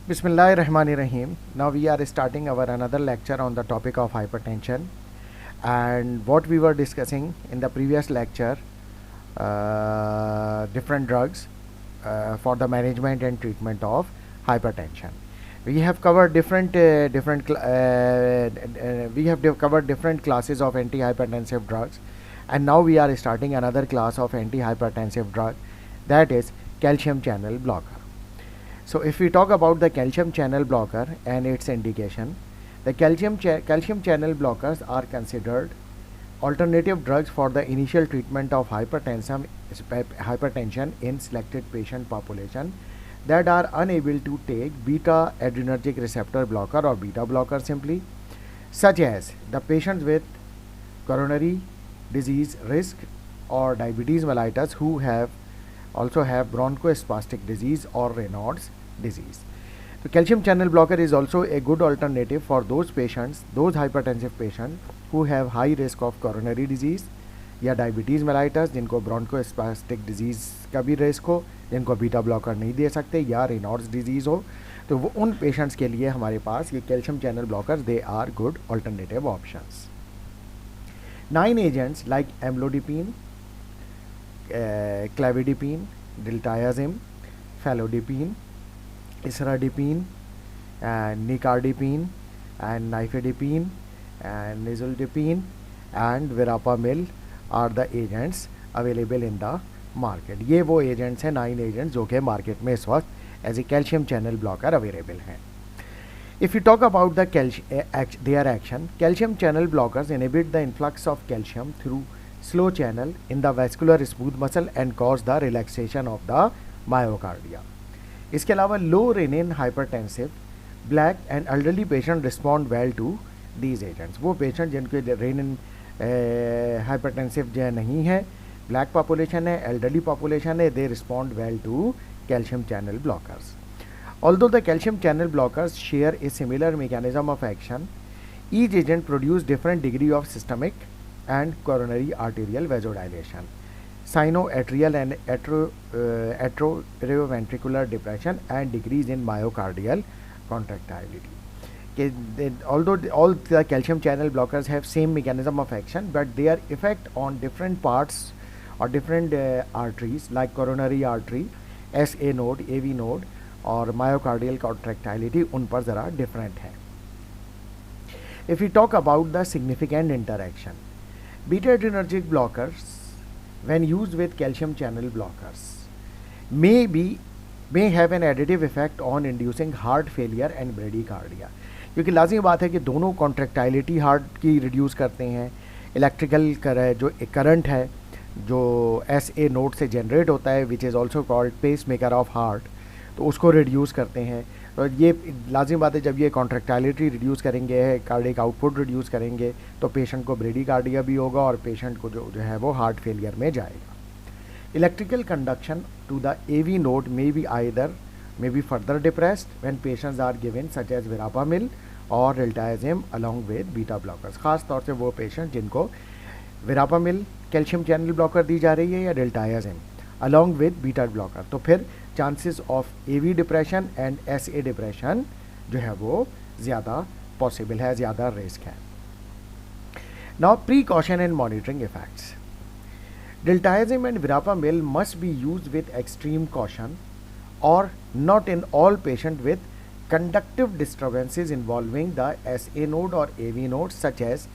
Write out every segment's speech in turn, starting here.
Bismillahirrahmanirrahim. Now we are starting our another lecture on the topic of hypertension, and what we were discussing in the previous lecture, different drugs for the management and treatment of hypertension. We have covered covered different classes of antihypertensive drugs, and now we are starting another class of antihypertensive drug, that is calcium channel blocker. So if we talk about the calcium channel blocker and its indication, the calcium channel blockers are considered alternative drugs for the initial treatment of hypertension in selected patient population that are unable to take beta adrenergic receptor blocker or beta blocker simply, such as the patients with coronary disease risk or diabetes mellitus who also have bronchospastic disease or Raynaud's disease. So calcium channel blocker is also a good alternative for those hypertensive patients who have high risk of coronary disease या diabetes mellitus, जिनको bronchospastic disease का भी risk हो, जिनको beta blocker नहीं दे सकते, या Reynolds disease हो, तो वो उन पेशेंट्स के लिए हमारे पास ये calcium channel blockers they are good alternative options. 9 agents like amlodipine, clavidipine, diltiazem, felodipine, isradipine, and nicardipine, and nifedipine, and nizolidipine, and verapamil are the agents available in the market. ये वो agents हैं 9 agents जो कि market में इस वक्त as a calcium channel blocker available हैं. If you talk about the their action, calcium channel blockers inhibit the influx of calcium through slow channel in the vascular smooth muscle and cause the relaxation of the myocardia. इसके अलावा low renin hypertensive black and elderly patient respond well to these agents. वो patient जिनके renin hypertensive जो नहीं है, black population है, elderly population है, they respond well to calcium channel blockers. Although the calcium channel blockers share a similar mechanism of action, each agent produce different degree of systemic and coronary arterial vasodilation, sinoatrial and atrioventricular depression, and decrease in myocardial contractility. Although all the calcium channel blockers have same mechanism of action, but their effect on different parts or different arteries like coronary artery, SA node, AV node और myocardial कॉन्ट्रैक्टाइलिटी उन पर ज़रा different है. If you talk about the significant interaction, beta adrenergic blockers when used with calcium channel blockers may have an additive effect on inducing heart failure and bradycardia. क्योंकि लाजमी बात है कि दोनों कॉन्ट्रैक्टाइलिटी हार्ट की रिड्यूस करते हैं. इलेक्ट्रिकल जो करंट है जो SA नोड से जनरेट होता है, which is also called pacemaker of heart, तो उसको रिड्यूस करते हैं. तो ये लाजिम बात है, जब ये कॉन्ट्रैक्टाइलिटी रिड्यूस करेंगे, कार्डियक आउटपुट रिड्यूस करेंगे, तो पेशेंट को ब्रेडीकार्डिया भी होगा और पेशेंट को जो है वो हार्ट फेलियर में जाएगा. Electrical conduction to the AV node may be further depressed when patients are given such as verapamil और diltiazem along with beta blockers. ख़ास तौर से वो पेशेंट जिनको वेरापामिल कैल्शियम चैनल ब्लॉकर दी जा रही है या diltiazem along with beta blocker, तो फिर chances of AV depression and SA depression जो है वो ज़्यादा पॉसिबल है, ज़्यादा रिस्क है. Now precaution and monitoring effects. Diltiazem and verapamil must be used with extreme caution or not in all patients with conductive disturbances involving the SA node or AV node such as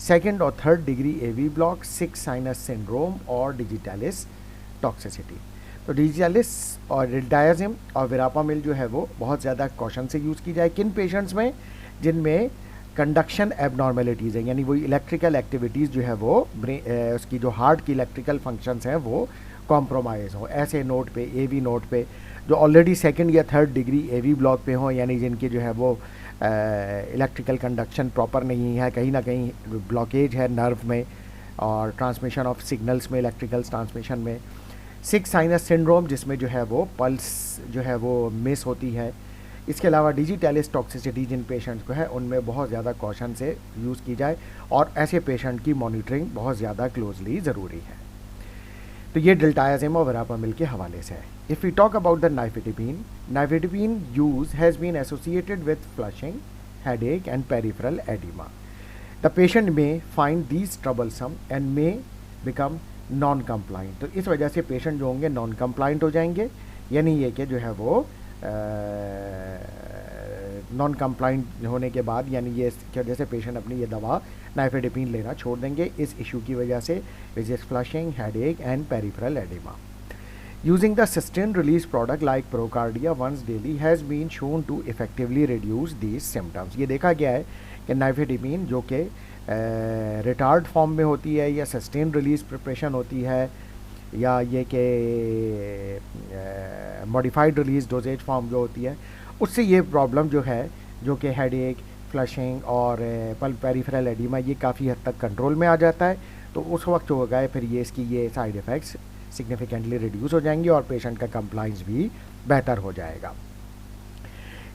second or third degree AV block, sick sinus syndrome or digitalis toxicity. तो digitalis और रिल्टायजेम और verapamil जो है वो बहुत ज़्यादा caution से use की जाए. किन पेशेंट्स में? जिनमें कंडक्शन एबनॉर्मेलिटीज़ हैं, यानी वो इलेक्ट्रिकल एक्टिविटीज़ जो है वो उसकी जो हार्ट की इलेक्ट्रिकल फंक्शंस हैं वो कॉम्प्रोमाइज़ हो. ऐसे नोट पे, AV नोट पे, जो ऑलरेडी सेकंड या थर्ड डिग्री AV ब्लॉक पे हों, यानी जिनकी जो है वो इलेक्ट्रिकल कंडक्शन प्रॉपर नहीं है, कहीं ना कहीं ब्लॉकेज है नर्व में और ट्रांसमिशन ऑफ सिग्नल्स में, इलेक्ट्रिकल ट्रांसमिशन में. सिक साइनस सिंड्रोम जिसमें जो है वो पल्स जो है वो मिस होती है. इसके अलावा डिजिटलिस टॉक्सिसिटी जिन पेशेंट्स को है उनमें बहुत ज़्यादा कॉशन से यूज़ की जाए और ऐसे पेशेंट की मॉनिटरिंग बहुत ज़्यादा क्लोजली ज़रूरी है. तो ये डेल्टायाजिम और वेरापामिल के हवाले से है. If we talk about the nifedipine use has been associated with flushing, headache and peripheral edema. The patient may find these troublesome and may become non compliant. तो इस वजह से पेशेंट जो होंगे नॉन कंप्लाइंट हो जाएंगे, यानी ये कि जो है वो नॉन कंप्लाइंट होने के बाद यानी ये जैसे पेशेंट अपनी ये दवा नाइफेडिपिन लेना छोड़ देंगे इस इशू की वजह से, which is flushing, headache and peripheral oedema. Using the sustained release product like Procardia once daily has been shown to effectively reduce these symptoms. ये देखा गया है कि नाइफेडिपिन जो कि रिटार्ड फॉर्म में होती है या सस्टेन्ड रिलीज प्रिपरेशन होती है या ये कि मॉडिफाइड रिलीज डोजेज फॉर्म जो होती है, उससे ये प्रॉब्लम जो है जो कि हेडेक, फ्लशिंग और पेरिफेरल एडिमा ये काफ़ी हद तक कंट्रोल में आ जाता है. तो उस वक्त जो होगा फिर ये इसकी ये साइड इफ़ेक्ट्स सिग्निफिकेंटली रिड्यूस हो जाएंगे और पेशेंट का कंप्लाइंस भी बेहतर हो जाएगा.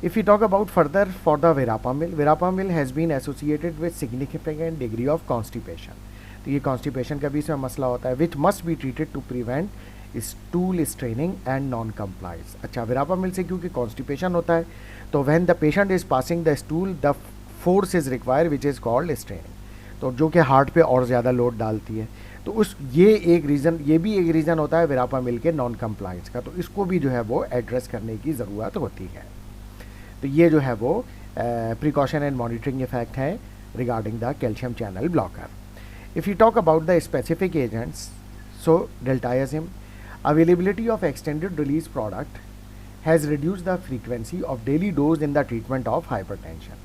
If you talk about further for the verapamil has been associated with significant degree of constipation. तो ये कॉन्स्टिपेशन का भी इसमें मसला होता है, which must be treated to prevent stool straining and non compliance. अच्छा, वेरापामिल से क्योंकि कॉन्स्टिपेशन होता है तो when the patient is passing the stool the force is require which is called straining, तो जो कि हार्ट पे और ज़्यादा लोड डालती है. तो उस ये एक रीज़न होता है वेरापामिल के नॉन कंप्लाइंस का. तो इसको भी जो है वो एड्रेस करने की ज़रूरत होती है. तो ये जो है वो प्रिकॉशन एंड मॉनिटरिंग इफेक्ट है regarding the calcium channel blocker. If you talk about the specific agents, so diltiazem availability of extended release product has reduced the frequency of daily dose in the treatment of hypertension.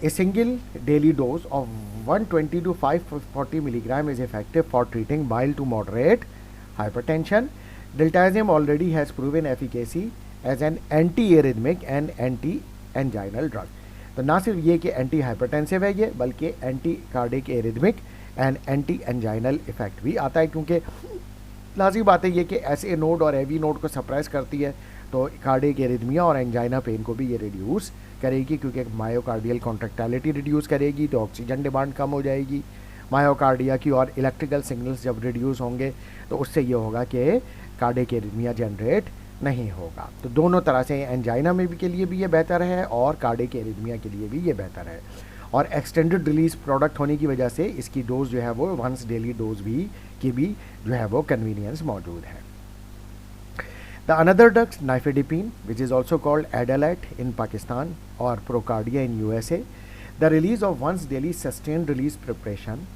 A single daily dose of 120 to 540 milligram is effective for treating mild to moderate hypertension. Diltiazem already has proven efficacy as an anti-arrhythmic and anti-anginal drug. तो ना सिर्फ ये कि anti hypertensive है ये, बल्कि anti cardiac arrhythmic and anti anginal effect भी आता है, क्योंकि लाजिम बात है ये कि एसए नोड और एवी नोड को सप्रेस करती है, तो कार्डिक एरिथमिया और एंजाइना पेन को भी ये रिड्यूस करेगी, क्योंकि मायोकार्डियल कॉन्ट्रैक्टिलिटी रिड्यूस करेगी तो ऑक्सीजन डिमांड कम हो जाएगी मायोकार्डिया की, और इलेक्ट्रिकल सिग्नल्स जब रिड्यूस होंगे तो उससे ये होगा कि कार्डिक एरिथमिया जनरेट नहीं होगा. तो दोनों तरह से एंजाइना में भी के लिए भी ये बेहतर है और कार्डिक एरिथमिया के लिए भी ये बेहतर है. और एक्सटेंडेड रिलीज प्रोडक्ट होने की वजह से इसकी डोज जो है वो वंस डेली डोज भी की भी जो है वो कन्वीनियंस मौजूद है. The another drugs nifedipine which is also called Adalat in Pakistan और Procardia in USA. The release of once daily sustained release preparation,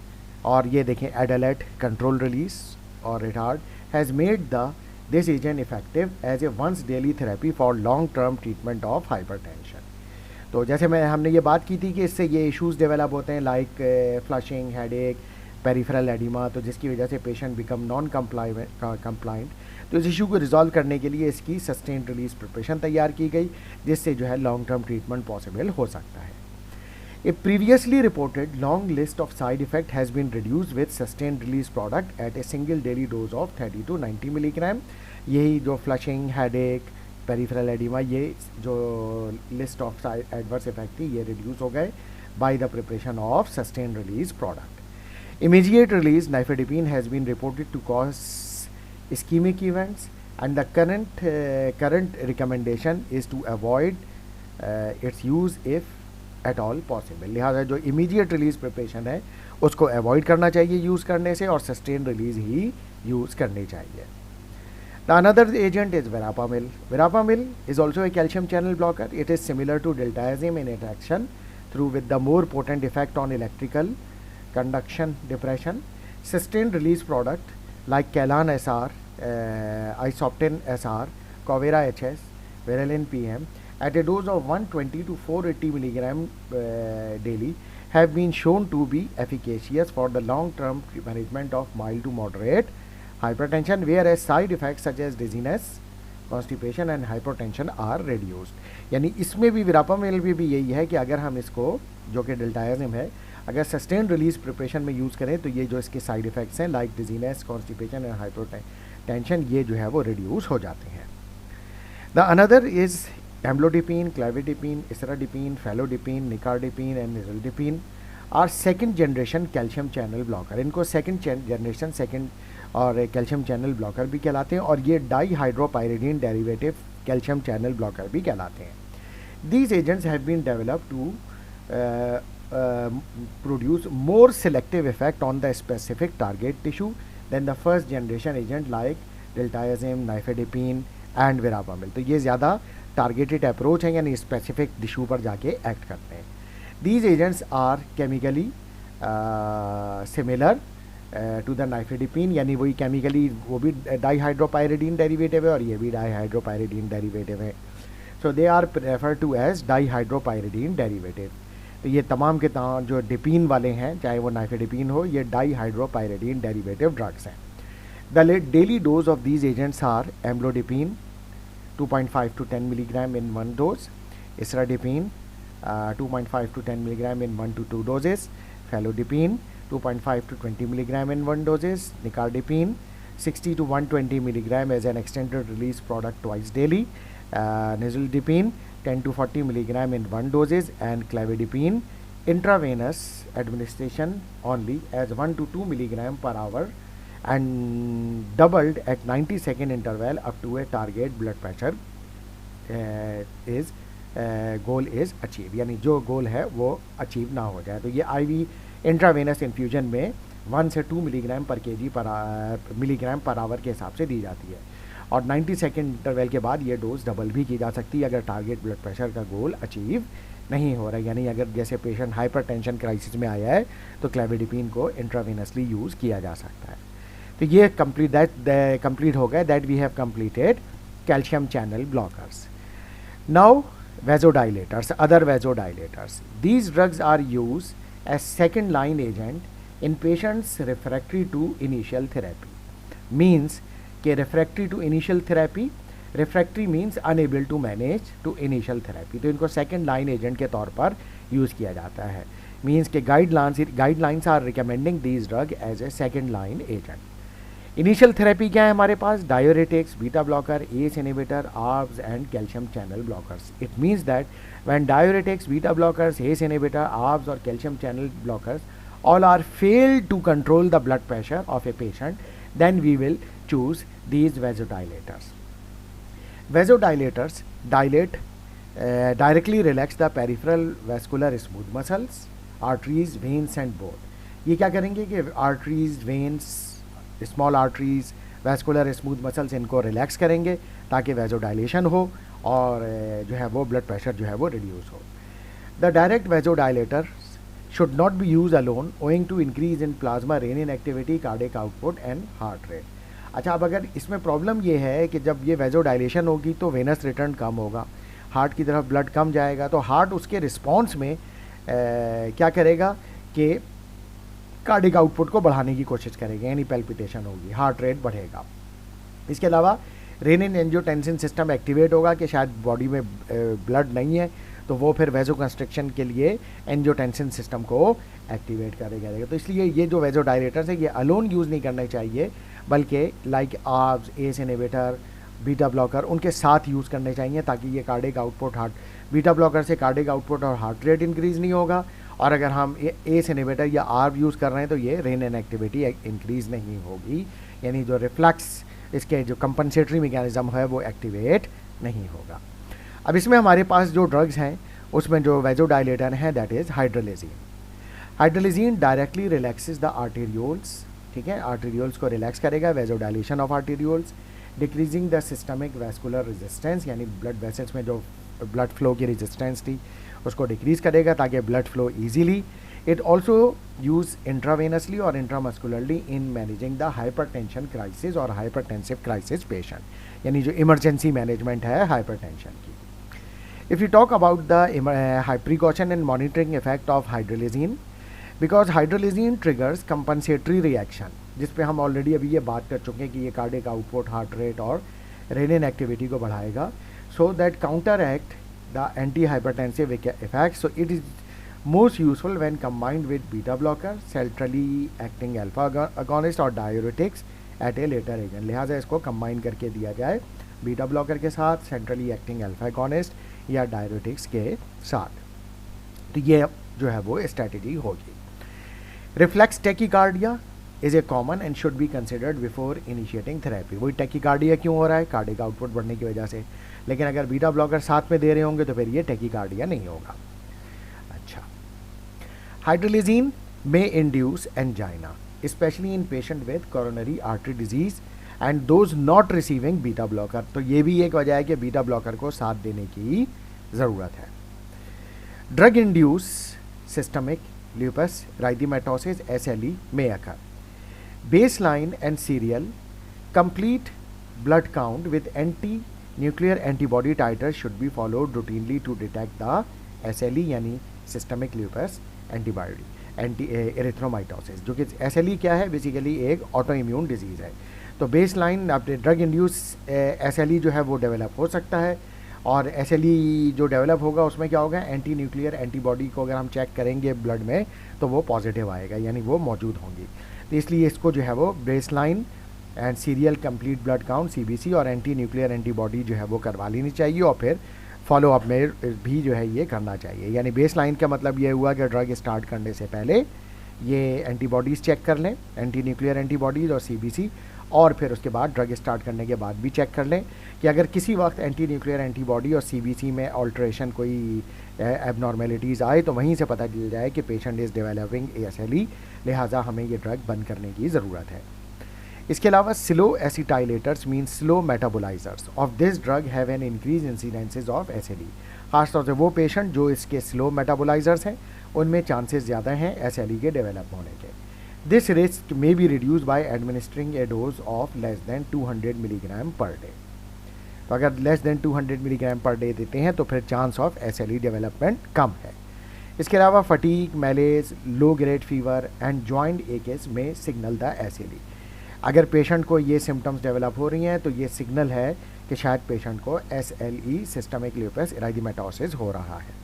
और ये देखें एडालेट कंट्रोल रिलीज और retard has made the this agent effective as a once daily therapy for long term treatment of hypertension. तो जैसे हमने ये बात की थी कि इससे ये इश्यूज़ डेवलप होते हैं like flushing, headache, peripheral oedema, तो जिसकी वजह से पेशेंट बिकम नॉन कंप्लाइंट. तो इस इशू को रिजॉल्व करने के लिए इसकी सस्टेन्ड रिलीज प्रिपरेशन तैयार की गई, जिससे जो है लॉन्ग टर्म ट्रीटमेंट पॉसिबल हो सकता है. A previously reported long list of side effect has been reduce with sustained release product at a single daily dose of 30 to 90 milligram. यही जो फ्लशिंग, हेडेक, पेरिफेरल एडिमा, ये जो list of adverse effect थी ये reduce हो गए by the preparation of sustained release product. Immediate release nifedipine has been reported to cause ischemic events, and the current recommendation is to avoid its use if at all possible. लिहाजा जो immediate release preparation है उसको avoid करना चाहिए use करने से, और sustained release ही use करनी चाहिए. The another agent is verapamil. Verapamil is also a calcium channel blocker. It is similar to diltiazem in its action through with the more potent effect on electrical conduction depression. Sustained release product like Calan SR, Isoptin SR, Covera HS, Veralin PM at a dose of 120 to 480 milligram daily have been shown to be efficacious for the long-term management of mild to moderate hypertension, whereas side effects such as dizziness, constipation and hypertension are reduced. यानी इसमें भी विरापामिल में भी यही है कि अगर हम इसको जो कि डेल्टायाजिम है अगर सस्टेन रिलीज प्रिपरेशन में यूज़ करें तो ये जो इसके साइड इफ़ेक्ट्स हैं like dizziness, constipation and hypertension ये जो है वो रिड्यूस हो जाते हैं. The another is amlodipine, clevidipine, isradipine, felodipine, nicardipine and nisoldipine are second generation calcium channel blocker. इनको सेकेंड जनरेशन सेकेंड और कैल्शियम चैनल ब्लॉकर भी कहलाते हैं, और ये dihydropyridine derivative calcium channel blocker भी कहलाते हैं। These agents have been developed to produce more selective effect on the specific target tissue than the first generation agent like diltiazem, nifedipine and verapamil। तो ये ज़्यादा टारगेटेड अप्रोच है, यानी specific tissue पर जाके एक्ट करते हैं। These agents are chemically similar to the nifedipine, यानी वही केमिकली वो भी डाईहाइड्रोपायरिडीन डेरिवेटिव है और ये भी डाईहाइड्रोपायरिडीन डेरिवेटिव है। So they are refer to as dihydropyridine derivative. तो ये तमाम के तमाम जो डिपीन वाले हैं, चाहे वो नाइफेडिपिन हो, ये डाईहाइड्रोपायरिडीन डेरिवेटिव ड्रग्स हैं। The daily dose of these agents are amlodipine 2.5 to 10 milligram in one dose, isradipine 2.5 to 10 milligram in 1 to 2 doses, felodipine 2.5 to 20 milligram in 1 doses, nicardipine 60 to 120 milligram as an extended release product twice daily, nizolidipine 10 to 40 milligram in 1 doses, and clavadipine intravenous administration only as 1 to 2 milligram per hour and doubled at 90-second interval up to a target blood pressure is goal is achieved, यानी जो गोल है वो achieve ना हो जाए। तो ये ivy intravenous infusion में 1 से 2 मिलीग्राम पर आवर के हिसाब से दी जाती है, और 90 सेकेंड इंटरवल के बाद ये डोज डबल भी की जा सकती है अगर टारगेट ब्लड प्रेशर का गोल अचीव नहीं हो रहा है। यानी अगर जैसे पेशेंट हाइपरटेंशन क्राइसिस में आया है तो क्लेविडिपिन को इंट्रावेनसली यूज़ किया जा सकता है। तो ये कंप्लीट हो गया, that we have completed calcium channel blockers. Now vasodilators, other vasodilators. These drugs are used as second line agent in patients refractory to initial therapy. Means कि refractory to initial therapy, refractory means unable to manage to initial therapy, तो इनको second line agent के तौर पर use किया जाता है। Means कि guidelines are recommending these drug as a second line agent. Initial therapy क्या है हमारे पास? Diuretics, beta blocker, ACE inhibitor, ARBs and calcium channel blockers. It means that when diuretics, beta blockers, ACE inhibitor, ARBs और calcium channel blockers all are failed to control the blood pressure of a patient, then we will choose these vasodilators. Vasodilators dilate, directly relax the peripheral vascular smooth muscles, arteries, veins and bone. ये क्या करेंगे कि arteries, veins, small arteries, vascular smooth muscles, इनको relax करेंगे ताकि वैजोडाइलेशन हो और जो है वो ब्लड प्रेशर जो है वो रिड्यूस हो। The direct vasodilator should not be use alone owing to increase in plasma renin activity, cardiac output and heart rate. अच्छा, अब अगर इसमें प्रॉब्लम ये है कि जब ये वैजोडाइलेशन होगी तो वेनस रिटर्न कम होगा, हार्ट की तरफ ब्लड कम जाएगा, तो हार्ट उसके रिस्पॉन्स में क्या करेगा कि कार्डिक आउटपुट को बढ़ाने की कोशिश करेगा, यानी पैल्पिटेशन होगी, हार्ट रेट बढ़ेगा। इसके अलावा रेनिन एंजियोटेंसिन सिस्टम एक्टिवेट होगा कि शायद बॉडी में ब्लड नहीं है, तो वो फिर वेजो कंस्ट्रक्शन के लिए एंजियोटेंसिन सिस्टम को एक्टिवेट करेगा। तो इसलिए ये जो वेजोडाइलेटर्स है ये अलोन यूज़ नहीं करने चाहिए, बल्कि like ARBs, ACE inhibitor, beta blocker उनके साथ यूज़ करने चाहिए ताकि ये कार्डिक आउटपुट, बीटा ब्लॉकर से कार्डिक आउटपुट और हार्ट रेट इंक्रीज़ नहीं होगा, और अगर हम एस इनहिबिटर या आर्ब यूज़ कर रहे हैं तो ये रेनिन एक्टिविटी इंक्रीज़ नहीं होगी, यानी जो रिफ्लक्स इसके जो कंपनसेटरी मैकेनिज्म है वो एक्टिवेट नहीं होगा। अब इसमें हमारे पास जो ड्रग्स हैं उसमें जो वैजोडाइलेटर हैं that is hydralazine. Hydralazine directly relaxes the arterioles, ठीक है, आर्टेरियोल्स को रिलैक्स करेगा, vasodilation of arterioles, decreasing the systemic vascular resistance, यानी ब्लड वेसल्स में जो ब्लड फ्लो की रेजिस्टेंस थी उसको डिक्रीज़ करेगा ताकि blood flow easily. It also use intravenously और intramuscularly in managing the hypertension crisis और हाइपरटेंसिव क्राइसिस पेशेंट, यानी जो इमरजेंसी मैनेजमेंट है हाइपरटेंशन की। If you talk about the precaution and monitoring effect of hydralazine, because hydralazine triggers compensatory reaction, जिस पे हम already अभी ये बात कर चुके हैं कि ये कार्डिक आउटपुट, हार्ट रेट और रेनिन एक्टिविटी को बढ़ाएगा, so that counter act the anti-hypertensive effects. So it is most useful when combined with beta blocker, centrally acting alpha agonist और diuretics at a later agent. लिहाजा इसको combine करके दिया जाए beta blocker के साथ, सेंट्रली एक्टिंग अल्फा एगोनिस्ट या diuretics के साथ, तो ये जो है वो स्ट्रेटजी होगी। Reflex tachycardia is a common and should be considered before initiating therapy. वही टैकीकार्डिया क्यों हो रहा है? कार्डियक आउटपुट बढ़ने की वजह से। लेकिन अगर बीटा ब्लॉकर साथ में दे रहे होंगे तो फिर ये टैकीकार्डिया नहीं होगा। अच्छा, हाइड्रोलिजीन में induce angina specially in patient with coronary artery disease and those not receiving beta blocker. तो ये भी एक वजह है कि बीटा ब्लॉकर को साथ देने की ज़रूरत है। Drug induce systemic lupus erythematosus SLE may occur. Baseline and serial complete blood count with anti-nuclear antibody titers should be followed routinely to detect the SLE यानी systemic lupus antibody एंटी एरिथ्रोमाइटोसिस, जो कि SLE क्या है? Basically एक auto immune disease है। तो base line अपने drug induce SLE जो है वो डेवलप हो सकता है, और SLE जो डेवलप होगा उसमें क्या होगा? एंटी न्यूक्लियर एंटीबॉडी को अगर हम चेक करेंगे ब्लड में तो वो पॉजिटिव आएगा, यानी वो मौजूद होंगी। तो इसलिए इसको जो है वो base line and serial complete blood count CBC और एंटी न्यूक्लियर एंटीबॉडी जो है वो करवा लेनी चाहिए, और फिर फॉलो अप में भी जो है ये करना चाहिए। यानी बेस लाइन का मतलब ये हुआ कि ड्रग स्टार्ट करने से पहले ये एंटीबॉडीज़ चेक कर लें, एंटी न्यूक्लियर एंटीबॉडीज़ और CBC, और फिर उसके बाद ड्रग स्टार्ट करने के बाद भी चेक कर लें कि अगर किसी वक्त एंटी न्यूक्लियर एंटीबॉडी और CBC में ऑल्ट्रेशन कोई एबनॉर्मेलिटीज़ आए तो वहीं से पता चल जाए कि पेशेंट इज़ डेवलपिंग SLE, लिहाजा हमें ये ड्रग बंद करने की ज़रूरत है। इसके अलावा slow acetylators mean slow metabolizers of this drug have an increase incidences of SLE। खासतौर से वो पेशेंट जो इसके स्लो मेटाबोलाइजर्स हैं उनमें चांसेस ज़्यादा हैं SLE के डेवलप होने के। This risk may be reduce by administering a dose of less than 200 milligram per day. तो अगर less than 200 milligram per day देते हैं तो फिर चांस ऑफ SLE डेवलपमेंट कम है। इसके अलावा fatigue, malaise, low grade fever and joint aches में सिग्नल द SLE। अगर पेशेंट को ये सिम्टम्स डेवलप हो रही हैं तो ये सिग्नल है कि शायद पेशेंट को SLE सिस्टमिक लूपस एरिथेमेटोसिस हो रहा है।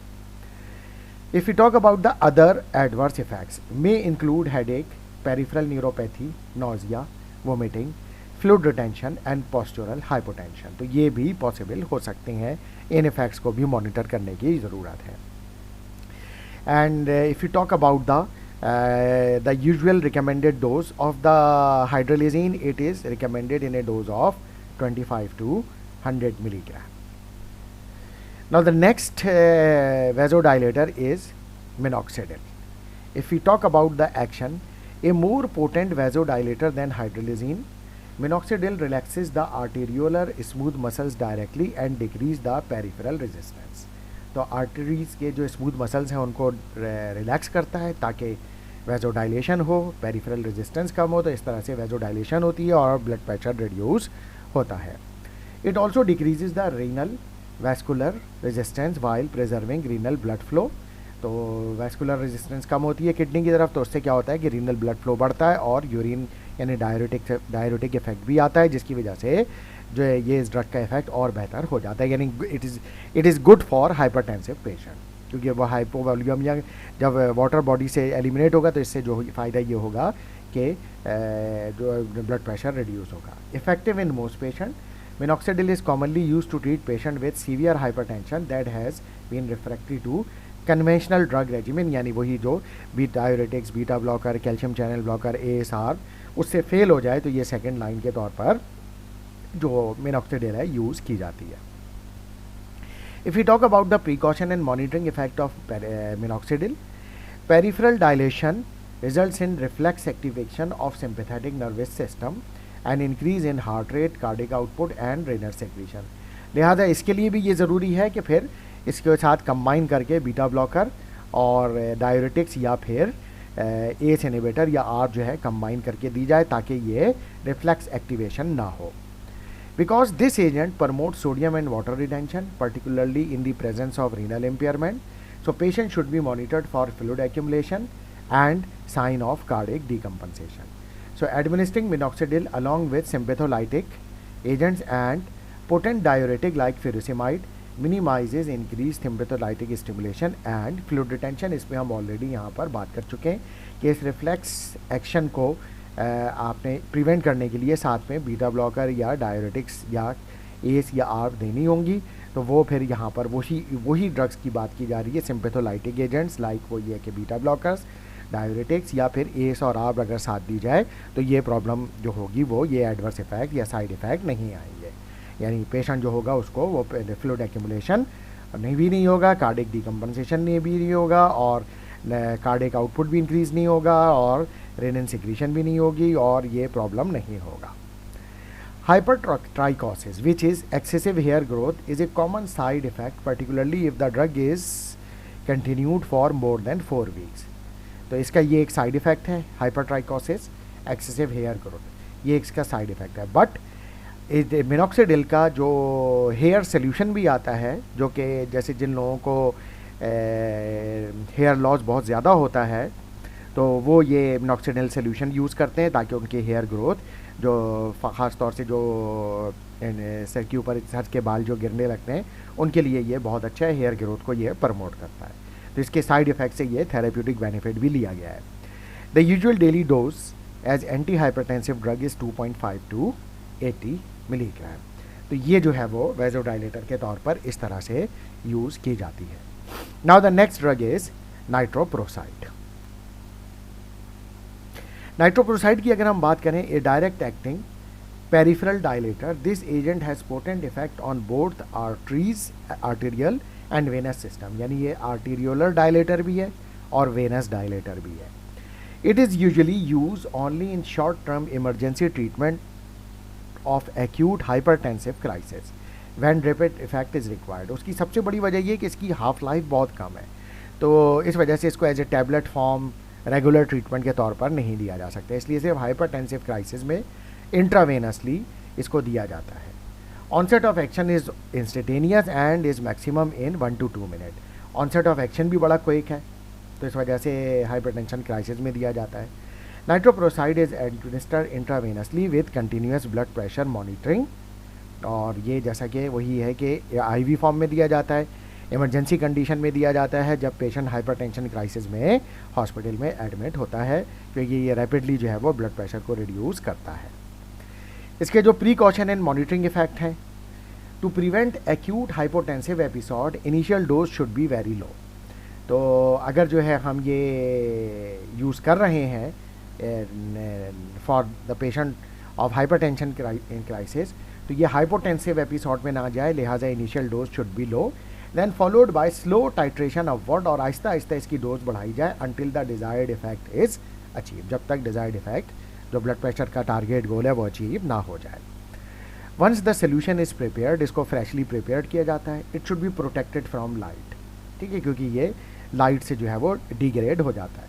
If you talk about the other adverse effects may include headache, peripheral neuropathy, nausea, vomiting, fluid retention and postural hypotension. तो ये भी पॉसिबल हो सकते हैं, इन इफेक्ट्स को भी मॉनिटर करने की ज़रूरत है। And if you talk about the usual recommended dose of the hydralazine, it is recommended in a dose of 25 to 100 milligram. Now the next vasodilator is minoxidil. If we talk about the action, a more potent vasodilator than hydralazine, minoxidil relaxes the arteriolar smooth muscles directly and decrease the peripheral resistance. तो arteries के जो smooth muscles हैं उनको relax करता है ताकि vasodilation हो, peripheral resistance कम हो, तो इस तरह से वैसोडाइलेशन होती है और ब्लड प्रेशर रिड्यूस होता है। It also decreases the renal vascular resistance while preserving renal blood flow. तो वैस्कुलर रेजिस्टेंस कम होती है किडनी की तरफ, तो उससे क्या होता है कि रीनल ब्लड फ्लो बढ़ता है और यूरिन यानी डायरेटिक इफेक्ट भी आता है, जिसकी वजह से जो है ये इस ड्रग का इफेक्ट और बेहतर हो जाता है। यानी it is good for hypertensive patient, क्योंकि वो हाइपोवॉल्यूम या जब वाटर बॉडी से एलिमिनेट होगा तो इससे जो फ़ायदा ये होगा कि जो ब्लड प्रेशर रिड्यूस होगा। Effective in most patient, minoxidil is commonly use to treat patient with severe hypertension that has been refractory to conventional drug regimen, यानी वही जो diuretics, beta blocker, calcium channel blocker, ASR उससे fail हो जाए तो ये second line के तौर पर जो मिनॉक्सिडिल है यूज़ की जाती है। If you talk about the precaution and monitoring effect of minoxidil, peripheral dilation results in reflex activation of sympathetic nervous system and increase in heart rate, cardiac output and renal secretion. लिहाजा इसके लिए भी ये ज़रूरी है कि फिर इसके साथ कंबाइन करके बीटा ब्लॉकर और डायरेटिक्स या फिर ACE इनहिबिटर या ARB जो है कंबाइन करके दी जाए ताकि ये रिफ्लेक्स एक्टिवेशन ना हो। Because this agent promotes sodium and water retention, particularly in the presence of renal impairment, so patient should be monitored for fluid accumulation and sign of cardiac decompensation. So administering minoxidil along with sympatholytic agents and potent diuretic like furosemide minimizes increased sympatholytic stimulation and fluid retention। इस पर हम already यहाँ पर बात कर चुके हैं कि इस रिफ्लेक्स एक्शन को आपने प्रिवेंट करने के लिए साथ में बीटा ब्लॉकर या डायरेटिक्स या ACE या ARB देनी होंगी। तो वो फिर यहाँ पर वही ड्रग्स की बात की जा रही है, सिंपैथोलाइटिक एजेंट्स लाइक वो ये कि बीटा ब्लॉकर्स डाययूरेटिक्स या फिर एस और आर अगर साथ दी जाए तो ये प्रॉब्लम जो होगी वो ये एडवर्स इफेक्ट या साइड इफेक्ट नहीं आएंगे। यानी पेशेंट जो होगा उसको वो फ्लूइड एक्यूमुलेशन नहीं होगा, कार्डिक डिकम्पनसेशन भी नहीं होगा, और कार्डिक आउटपुट भी इंक्रीज़ नहीं होगा, और रेनिन सिक्रीशन भी नहीं होगी, और ये प्रॉब्लम नहीं होगा। Hypertrichosis, which is excessive hair growth, is a common side effect, particularly if the drug is continued for more than 4 weeks. तो इसका ये एक साइड इफ़ेक्ट है, हाइपरट्राइकोसिस, एक्सेसिव हेयर ग्रोथ, ये इसका साइड इफ़ेक्ट है। बट मिनॉक्सिडिल का जो हेयर सोल्यूशन भी आता है, जो कि जैसे जिन लोगों को हेयर लॉस बहुत ज़्यादा होता है तो वो ये मिनॉक्सिडिल सोल्यूशन यूज़ करते हैं ताकि उनकी हेयर ग्रोथ जो ख़ास तौर से जो सर के ऊपर सर के बाल जो गिरने लगते हैं उनके लिए ये बहुत अच्छा है, हेयर ग्रोथ को ये प्रमोट करता है। तो इसके साइड इफ़ेक्ट से ये थेरेप्यूटिक बेनिफिट भी लिया गया है। The usual daily dose as anti hypertensive drug is 2.5 to 80 milligram. तो ये जो है वो वेजोडाइलेटर के तौर पर इस तरह से यूज़ की जाती है। Now the next drug is nitroprusside. Nitroprusside की अगर हम बात करें, a direct acting peripheral dilator, this agent has potent effect on both arterial and venous system. यानी ये आर्टीरियोलर डायलेटर भी है और वेनस डायलेटर भी है। It is usually use only in short term emergency treatment of acute hypertensive crisis when rapid effect is required. उसकी सबसे बड़ी वजह ये कि इसकी हाफ लाइफ बहुत कम है, तो इस वजह से इसको as a tablet form regular treatment के तौर पर नहीं दिया जा सकता, इसलिए सिर्फ हाइपरटेंसिव क्राइसिस में इंट्रावेनसली इसको दिया जाता है। Onset of action is instantaneous and is maximum in 1 to 2 minute. Onset of action भी बड़ा क्विक है, तो इस वजह से हाइपरटेंशन क्राइसिस में दिया जाता है। Nitroprusside is administered intravenously with continuous blood pressure monitoring, और ये जैसा कि वही है कि आईवी फॉर्म में दिया जाता है, इमरजेंसी कंडीशन में दिया जाता है जब पेशेंट हाइपरटेंशन क्राइसिस में हॉस्पिटल में एडमिट होता है, क्योंकि ये रैपिडली जो है वो ब्लड प्रेशर को रिड्यूस करता है। इसके जो प्रीकॉशन एंड मॉनिटरिंग इफेक्ट हैं, to prevent acute hypotensive episode initial dose should be very low. तो अगर जो है हम ये यूज़ कर रहे हैं for the patient of hypertension crisis, तो ये हाइपोटेंसिव एपिसोड में ना जाए, लिहाजा initial dose should be low, then followed by slow titration upward, और आहिस्ता आहिस्ता इसकी डोज बढ़ाई जाए until the desired effect is achieve, जब तक डिज़ायर्ड इफेक्ट जो ब्लड प्रेशर का टारगेट गोल है वो अचीव ना हो जाए। Once the solution is prepared, इसको फ्रेशली प्रिपेयर्ड किया जाता है। It should be protected from light, ठीक है, क्योंकि ये लाइट से जो है वो डिग्रेड हो जाता है।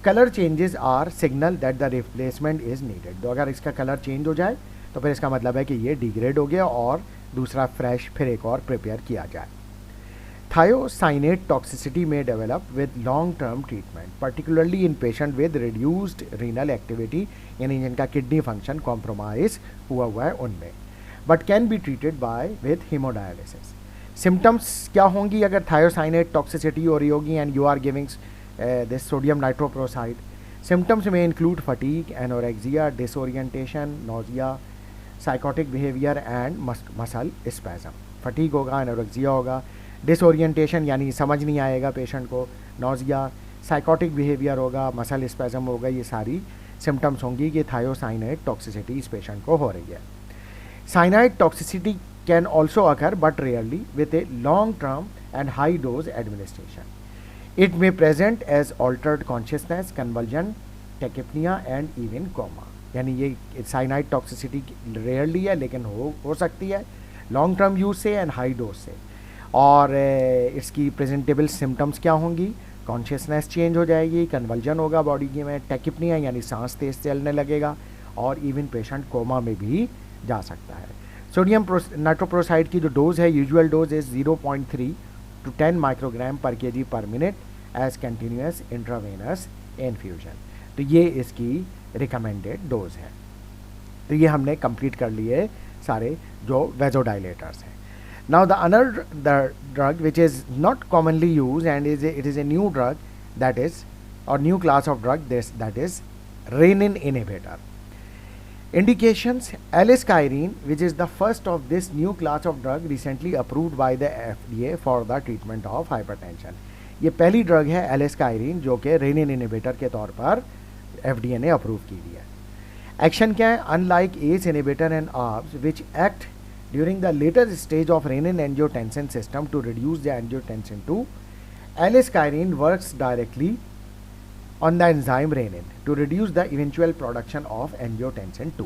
Colour changes are signal that the replacement is needed. तो अगर इसका कलर चेंज हो जाए तो फिर इसका मतलब है कि ये डिग्रेड हो गया और दूसरा फ्रेश फिर एक और प्रिपेयर किया जाए। Thiocyanate toxicity may develop with long term treatment, particularly in patient with reduced renal activity, यानी जिनका किडनी फंक्शन कॉम्प्रोमाइज हुआ है उनमें, but can be treated by with hemodialysis. Symptoms क्या होंगी अगर थायोसाइनेट टॉक्सिसिटी हो रही होगी and you are giving this sodium nitroprusside? Symptoms में include fatigue, anorexia, disorientation, nausea, psychotic behaviour and muscle spasm. Fatigue होगा, एनोरेक्सिया होगा, डिसोरिएंटेशन यानी समझ नहीं आएगा पेशेंट को, नोजिया, साइकोटिक बिहेवियर होगा, मसल स्पैज़म होगा, ये सारी सिम्टम्स होंगी कि थायोसाइनेट टॉक्सिसिटी इस पेशेंट को हो रही है। Cyanide toxicity can also occur but rarely with a long term and high dose administration. It may present as altered consciousness, convulsion, tachypnoea and even coma. यानी ये साइनाइड टॉक्सिसिटी रेयरली है लेकिन हो सकती है लॉन्ग टर्म यूज से and high dose से। और इसकी प्रेजेंटेबल सिम्टम्स क्या होंगी? कॉन्शियसनेस चेंज हो जाएगी, कन्वल्जन होगा बॉडी की में, टेकिपनिया यानी सांस तेज चलने लगेगा, और इवन पेशेंट कोमा में भी जा सकता है। सोडियम नाइट्रोप्रोसाइड की जो डोज है, usual dose is 0.3 to 10 microgram per kg per minute as continuous intravenous infusion. तो ये इसकी रिकमेंडेड डोज है। तो ये हमने कंप्लीट कर लिए सारे जो वेजोडाइलेटर्स हैं। Now the drug which is not commonly used and it is a new drug, that is, or new class of drug, that is renin inhibitor. Indications: L-skyrine, which is the first of this new class of drug recently approved by the FDA for the treatment of hypertension. ये पहली drug है एलिस्काइरिन जो कि rennin inhibitor के तौर पर FDA ने approve की हुई है। एक्शन क्या है? Unlike ACE inhibitor and ARBs which act during the later stage of renin angiotensin system to reduce the angiotensin 2, aliskiren works directly on the enzyme renin to reduce the eventual production of angiotensin 2।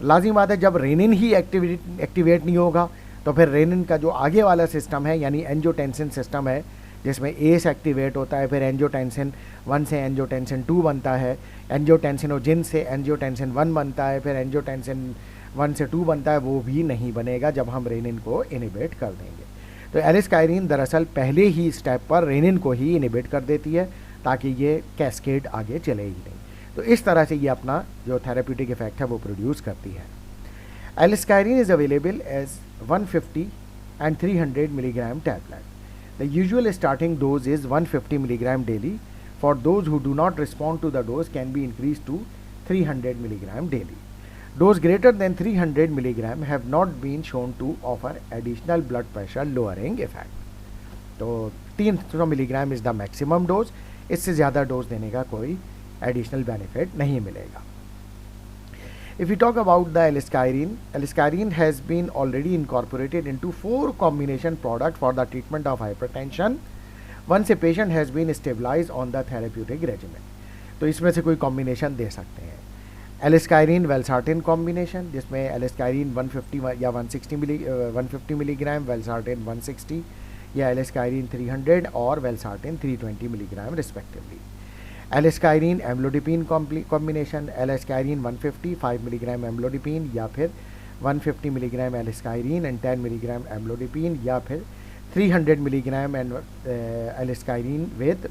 लाजिम बात है, जब rennin ही activate नहीं होगा तो फिर rennin का जो आगे वाला सिस्टम है यानी एंजियोटेंसिन सिस्टम है जिसमें एस एक्टिवेट होता है, फिर एंजियोटेंसिन 1 से एंजियोटेंसिन 2 बनता है, एंजियोटेंसिनोजिन से एंजियोटेंसिन 1 बनता है, फिर एंजियोटेंसिन 1 से 2 बनता है, वो भी नहीं बनेगा जब हम रेनिन को इनहिबिट कर देंगे। तो एलिस्काइरिन दरअसल पहले ही स्टेप पर रेनिन को ही इनहिबिट कर देती है ताकि ये कैस्केड आगे चले ही नहीं। तो इस तरह से ये अपना जो थेरेप्यूटिक इफेक्ट है वो प्रोड्यूस करती है। एलिस्काइरिन is available as 150 and 300 milligram tablet. The usual starting dose is 150 milligram daily. For those who do not respond to the dose can be increased to 300 milligram daily. Dose greater than 300 milligram have not been shown to offer additional blood pressure lowering effect. तो 300 milligram is the maximum dose, इससे ज़्यादा dose देने का कोई additional benefit नहीं मिलेगा। If we talk about the Eliscarine has been already incorporated into 4 combination products for the treatment of hypertension once a patient has been stabilized on the therapeutic regimen. तो इसमें से कोई combination दे सकते हैं। एलिस्काइरिन वेल्सार्टिन combination जिसमें एलिस्काइरिन 150 या 150 मिलीग्राम, वेल्सार्टिन 160 या aliskiren 300 और valsartan 320 milligram respectively. Aliskiren amlodipine combination, aliskiren 150 5 milligram amlodipine या फिर 150 milligram aliskiren and 10 milligram amlodipine या फिर 300 milligram and aliskiren with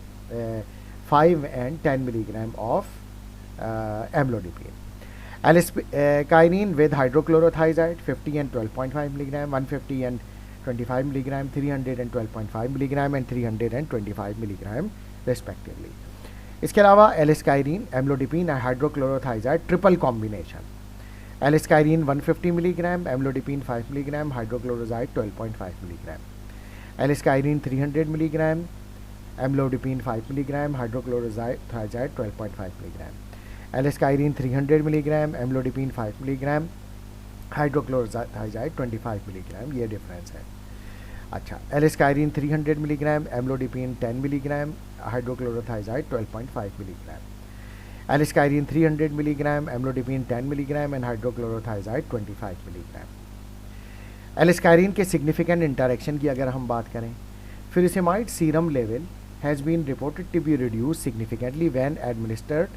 5 and 10 milligram of amlodipine. Eliscarine with hydrochlorothiazide 50 and 12.5 milligram, 150 and 25 milligram, 300 and 12.5 milligram and 325 milligram respectively. इसके अलावा aliskiren, amlodipine और hydrochlorothiazide triple combination. Aliskiren 150 milligram, amlodipine 5 milligram, hydrochlorothiazide 12.5 milligram. Aliskiren 300 milligram, amlodipine 5 milligram, hydrochlorothiazide 12.5 milligram. Aliskiren 300 milligram, amlodipine 5 milligram, hydrochlorothiazide 25 milligram, ये difference है। अच्छा, aliskiren 300 milligram, amlodipine 10 milligram, hydrochlorothiazide 12.5 milligram. Aliskiren 300 milligram, amlodipine 10 milligram and hydrochlorothiazide 25 milligram. Aliskiren के significant interaction की अगर हम बात करें, furosemide serum level has been reported to be reduced significantly when administered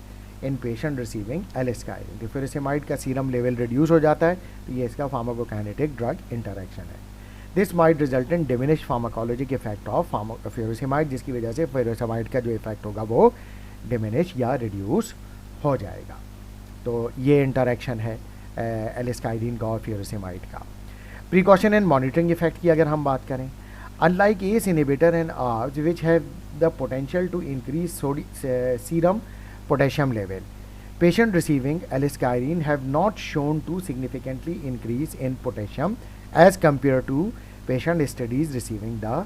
in patient receiving एलिस्काइरिन। तो furosemide का serum level reduce हो जाता है, तो ये इसका फार्माकोकाइनेटिक ड्रग इंटरेक्शन है। This might result in diminish pharmacologic effect of furosemide, जिसकी वजह से furosemide का जो इफेक्ट होगा वो डिमिनिश या रिड्यूस हो जाएगा। तो ये इंटरेक्शन है एलिस्काइरिन का और furosemide का। प्रिकॉशन एंड मॉनिटरिंग इफेक्ट की अगर हम बात करें, unlike ACE inhibitor and ARBs which have the potential to increase serum potassium level, patient receiving eliscarine have not shown to significantly increase in potassium as compared to patient studies receiving the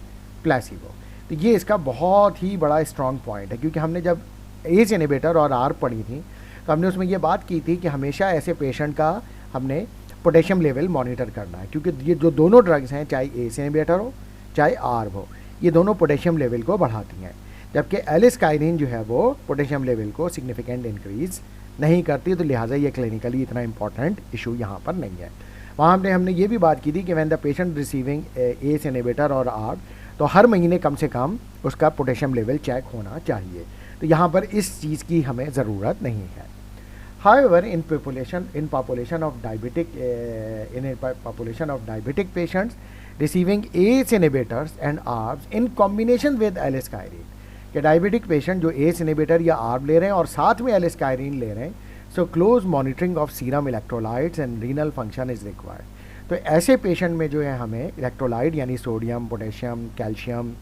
placebo। तो ये इसका बहुत ही बड़ा strong point है, क्योंकि हमने जब ACE inhibitor और ARB पढ़ी थी तो हमने उसमें ये बात की थी कि हमेशा ऐसे पेशेंट का हमने पोटेशियम लेवल मॉनिटर करना है, क्योंकि ये जो दोनों ड्रग्स हैं, चाहे ACE inhibitor हो चाहे आर्ब हो, ये दोनों पोटेशियम लेवल को बढ़ाती हैं, जबकि एलिस्काइरिन जो है वो पोटेशियम लेवल को सिग्निफिकेंट इंक्रीज नहीं करती। तो लिहाजा ये क्लिनिकली इतना इंपॉर्टेंट इशू यहाँ पर नहीं है। वहाँ हमने ये भी बात की थी कि when the patient receiving ACE inhibitor और आर्ब, तो हर महीने कम से कम उसका पोटेशियम लेवल चेक होना चाहिए। तो यहाँ पर इस चीज़ की हमें ज़रूरत नहीं है। However, in population of diabetic patients receiving ACE inhibitors and ARBs in combination with एलिस्काइरिन, कि डायबिटिक पेशेंट जो ACE इनहिबिटर या ARB ले रहे हैं और साथ में एलिस्काइरिन ले रहे हैं, so close monitoring of serum electrolytes and renal function is required. तो ऐसे पेशेंट में जो है हमें इलेक्ट्रोलाइट यानी sodium, potassium, calcium,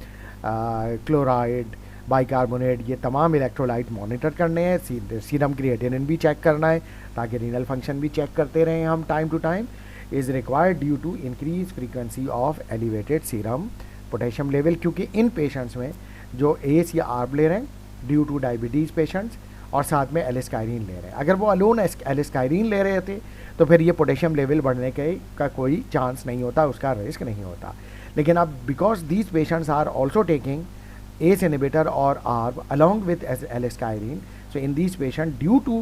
chloride, bicarbonate, ये तमाम इलेक्ट्रोलाइट मॉनिटर करने हैं। सीरम क्रिएटिनिन भी चेक करना है ताकि रीनल फंक्शन भी चेक करते रहें हम time to time. Is required due to increase frequency of elevated serum potassium level, क्योंकि इन पेशेंट्स में जो एस या आर्ब ले रहे हैं ड्यू टू डायबिटीज़ पेशेंट्स, और साथ में एलिस्काइरिन ले रहे हैं। अगर वो अलोन एलिस्काइरिन ले रहे थे तो फिर ये पोटेशियम लेवल बढ़ने का कोई चांस नहीं होता, उसका रिस्क नहीं होता। लेकिन अब because these patients are also taking ACE inhibitor or ARB along with L-ascaridine, so in these patients due to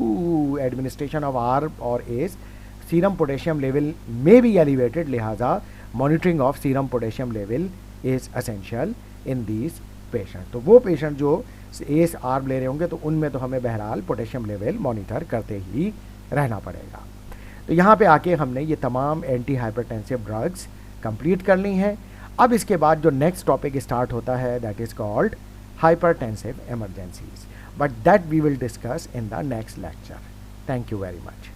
administration of ARB or ACE, serum potassium level may be elevated, लिहाजा monitoring of serum potassium level is essential in these patients। तो वो patient जो ACE ARB ले रहे होंगे तो उनमें तो हमें बहरहाल पोटेशियम लेवल मॉनिटर करते ही रहना पड़ेगा। तो यहाँ पे आके हमने ये तमाम एंटी हाइपरटेंसिव ड्रग्स कंप्लीट कर ली हैं। अब इसके बाद जो नेक्स्ट टॉपिक स्टार्ट होता है that is called hypertensive emergencies, but that we will discuss in the next lecture. Thank you very much.